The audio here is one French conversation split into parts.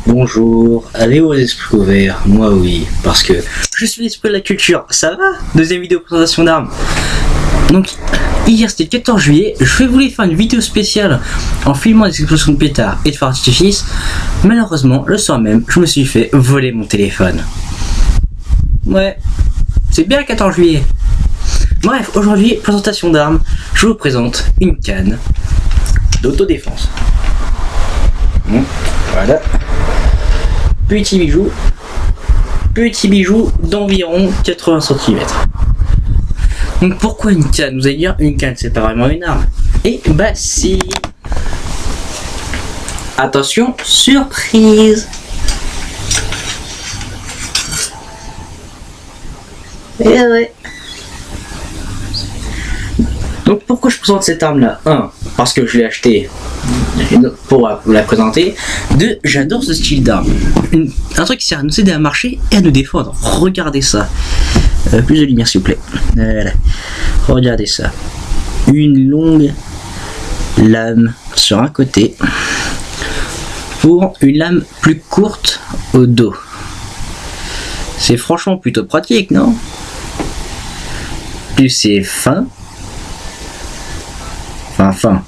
Bonjour, avez-vous l'esprit ouvert? Moi oui, parce que je suis l'esprit de la culture, ça va? Deuxième vidéo présentation d'armes. Donc, hier c'était le 14 juillet, je voulais faire une vidéo spéciale en filmant des explosions de pétards et de feux d'artifice. Malheureusement, le soir même, je me suis fait voler mon téléphone. Ouais, c'est bien le 14 juillet. Bref, aujourd'hui, présentation d'armes, je vous présente une canne d'autodéfense. Voilà. Petit bijou d'environ 80 cm. Donc pourquoi une canne? Vous allez dire, une canne c'est pas vraiment une arme. Et bah si. Attention, surprise. Et ouais. Donc pourquoi je présente cette arme là? 1. Parce que je l'ai acheté pour vous la présenter. 2. J'adore ce style d'arme. Un truc qui sert à nous aider à marcher et à nous défendre. Regardez ça. Plus de lumière s'il vous plaît. Voilà. Regardez ça. Une longue lame sur un côté pour une lame plus courte au dos. C'est franchement plutôt pratique, non? Plus c'est fin. Enfin,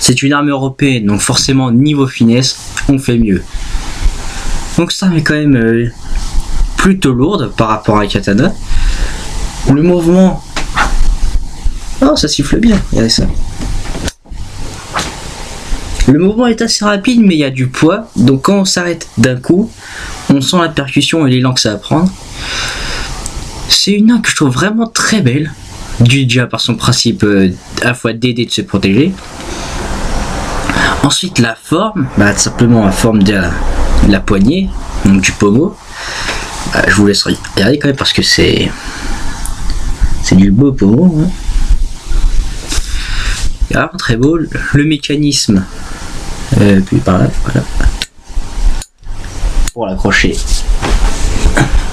c'est une arme européenne, donc forcément niveau finesse, on fait mieux. Donc ça est quand même plutôt lourde par rapport à un katana. Le mouvement, oh ça siffle bien, regardez ça. Le mouvement est assez rapide, mais il y a du poids, donc quand on s'arrête d'un coup, on sent la percussion et l'élan que ça va prendre. C'est une arme que je trouve vraiment très belle. Déjà par son principe à la fois d'aider de se protéger. Ensuite la forme, simplement la forme de la poignée, donc du pommeau. Je vous laisse regarder quand même parce que c'est du beau pommeau. Alors, très beau, le mécanisme, puis par là, voilà. Pour l'accrocher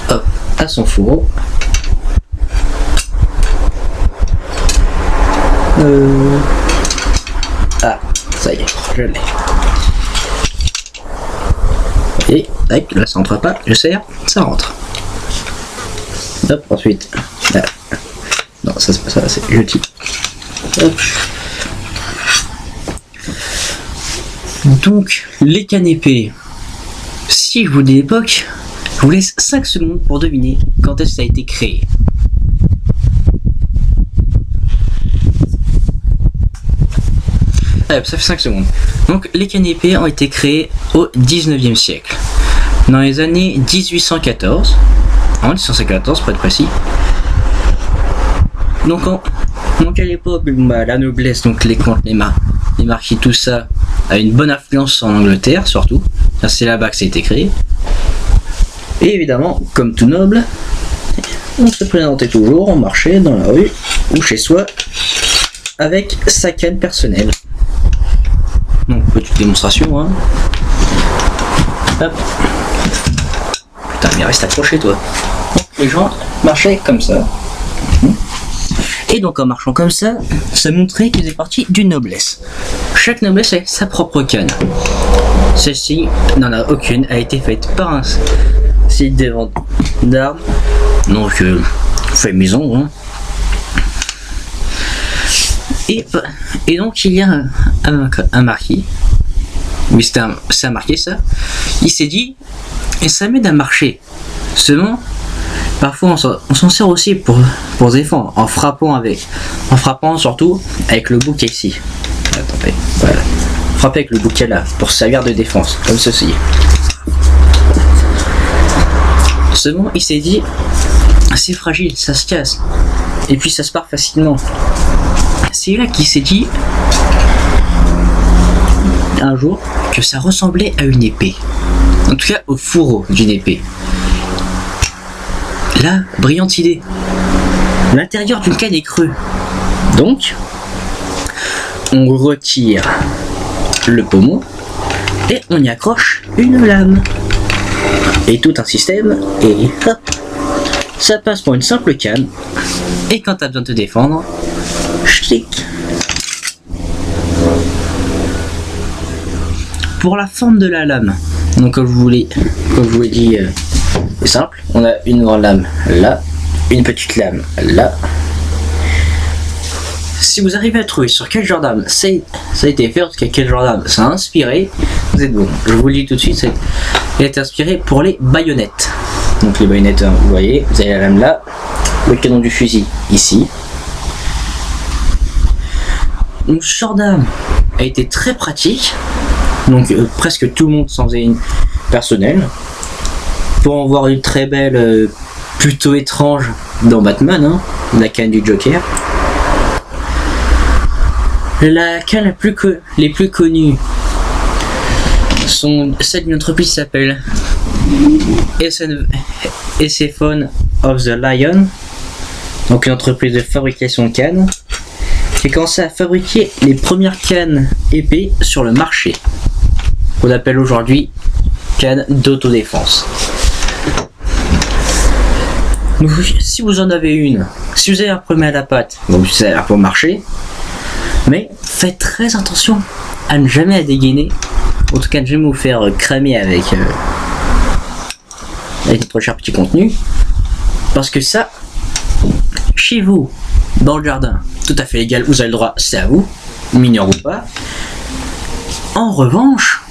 hop, à son fourreau. Ah, ça y est, je l'ai. Et tac, là ça rentre pas, je serre, ça rentre. Hop, ensuite. Là. Non, ça c'est pas ça, c'est je tire. Hop. Donc, les cannes épées. Si je vous dis l'époque, je vous laisse 5 secondes pour deviner quand est-ce que ça a été créé. Allez, ça fait 5 secondes. Donc les cannes épées ont été créées au 19e siècle. Dans les années 1814. En 1814 pour être précis. Donc à l'époque, la noblesse, donc les comtes, les marquis, tout ça, a une bonne influence en Angleterre surtout. C'est là-bas que ça a été créé. Et évidemment, comme tout noble, on se présentait toujours, on marchait dans la rue ou chez soi avec sa canne personnelle. Donc petite démonstration, hein. Hop. Putain mais reste accroché toi. Donc, les gens marchaient comme ça. Et donc en marchant comme ça, ça montrait qu'ils étaient partis d'une noblesse. Chaque noblesse a sa propre canne. Celle-ci n'en a aucune, a été faite par un site de vente d'armes. Donc fait maison, hein. Et donc il y a un marquis, mais c'est un marquis ça, il s'est dit, et ça m'aide à marcher. Seulement, parfois on s'en sert aussi pour se défendre, en frappant surtout avec le bouquet ici. Attendez, voilà. Frapper avec le bouquet là, pour servir de défense, comme ceci. Seulement, il s'est dit, c'est fragile, ça se casse, et puis ça se part facilement. C'est là qu'il s'est dit un jour que ça ressemblait à une épée, en tout cas au fourreau d'une épée. Là, brillante idée, l'intérieur d'une canne est creux, donc on retire le pommeau et on y accroche une lame et tout un système et hop, ça passe pour une simple canne. Et quand tu as besoin de te défendre, ch'tic. Pour la forme de la lame, Donc comme je vous l'ai dit, c'est simple. On a une grande lame là, une petite lame là. Si vous arrivez à trouver sur quel genre d'arme ça a été fait, en tout cas quel genre d'arme ça a inspiré, vous êtes bon. Je vous le dis tout de suite, il a été inspiré pour les baïonnettes. Donc les baïonnettes, vous voyez, vous avez la lame là, le canon du fusil ici. Donc ce genre d'arme a été très pratique. Donc presque tout le monde s'en faisait une personnelle. Pour en voir une très belle, plutôt étrange dans Batman, hein, la canne du Joker. La canne les plus connues sont celles d'une entreprise qui s'appelle Ecephone of the Lion, donc une entreprise de fabrication de cannes qui a commencé à fabriquer les premières cannes épées sur le marché, qu'on appelle aujourd'hui cannes d'autodéfense. Donc, si vous en avez une, si vous avez un problème à la patte, donc ça a l'air pour marcher, mais faites très attention à ne jamais la dégainer, en tout cas ne jamais vous faire cramer avec notre cher petit contenu, parce que ça, chez vous, dans le jardin, tout à fait légal, vous avez le droit, c'est à vous, mineur ou pas. En revanche,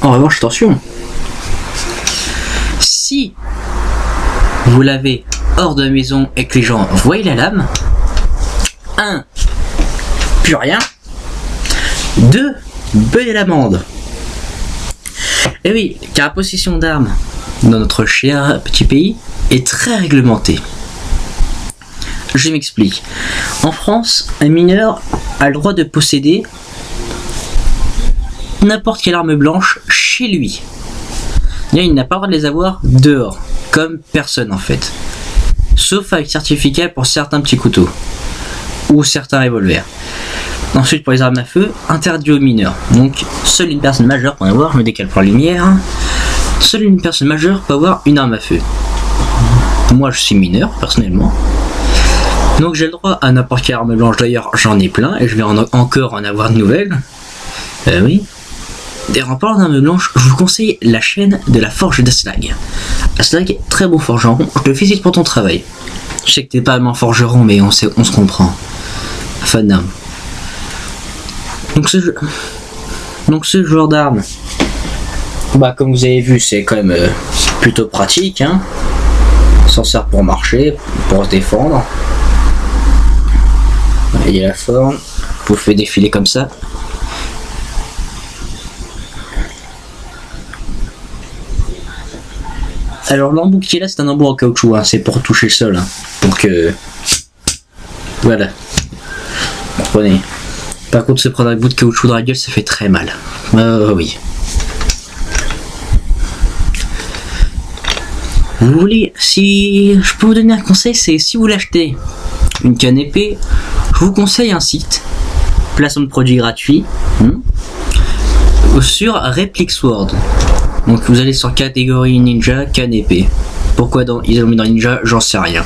attention, si vous l'avez hors de la maison et que les gens voient la lame, 1. Plus rien. 2. Belle l'amende. Et oui, car la possession d'armes dans notre cher petit pays est très réglementée. Je m'explique. En France, un mineur a le droit de posséder n'importe quelle arme blanche chez lui. Il n'a pas le droit de les avoir dehors, comme personne en fait. Sauf avec certificat pour certains petits couteaux ou certains revolvers. Ensuite, pour les armes à feu, interdit aux mineurs. Donc, seule une personne majeure peut en avoir. Je me décale pour la lumière. Seule une personne majeure peut avoir une arme à feu. Moi, je suis mineur, personnellement. Donc, j'ai le droit à n'importe quelle arme blanche. D'ailleurs, j'en ai plein et je vais encore en avoir de nouvelles. Oui. D'ailleurs, en parlant d'armes blanches, je vous conseille la chaîne de la Forge d'Aslag. Aslag, très bon forgeron. Je te félicite pour ton travail. Je sais que t'es pas un forgeron, mais on se comprend. Fan d'armes. Donc ce genre d'arme, comme vous avez vu, c'est quand même plutôt pratique, hein. On s'en sert pour marcher, pour se défendre. Il y a la forme, vous pouvez défiler comme ça. Alors l'embout qui est là, c'est un embout en caoutchouc, hein. C'est pour toucher le sol, hein. Donc voilà, comprenez. Par contre, se prendre un bout de caoutchouc dans la gueule, ça fait très mal. Oui. Vous voulez, si je peux vous donner un conseil, c'est si vous voulez acheter une canne épée, je vous conseille un site, placement de produits gratuit, sur Replixword. Donc vous allez sur catégorie ninja, canne épée. Pourquoi ils ont mis dans ninja, j'en sais rien.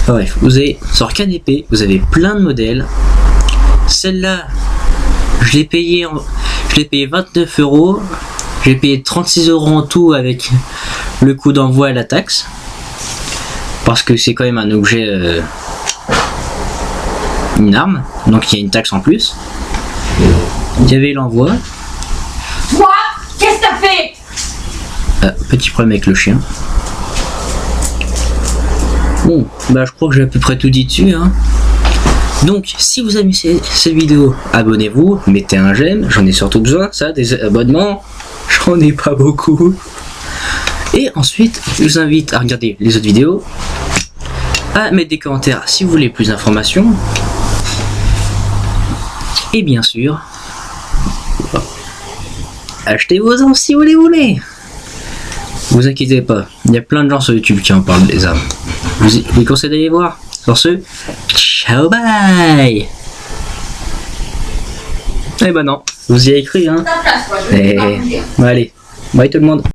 Bref, vous avez sur canne épée, vous avez plein de modèles. Celle-là, je l'ai payé 29 €. J'ai payé 36 € en tout avec le coût d'envoi et la taxe. Parce que c'est quand même un objet, une arme. Donc il y a une taxe en plus. Il y avait l'envoi. Quoi? Qu'est-ce que t'as fait? Petit problème avec le chien. Bon, je crois que j'ai à peu près tout dit dessus, hein. Donc, si vous aimez cette vidéo, abonnez-vous, mettez un j'aime, j'en ai surtout besoin, ça, des abonnements, j'en ai pas beaucoup. Et ensuite, je vous invite à regarder les autres vidéos, à mettre des commentaires si vous voulez plus d'informations, et bien sûr, achetez vos armes si vous les voulez. Vous inquiétez pas, il y a plein de gens sur YouTube qui en parlent des armes. Je vous conseille d'aller voir. Sur ce, ciao bye. Eh ben non, vous y avez cru, hein. Allez, bye tout le monde.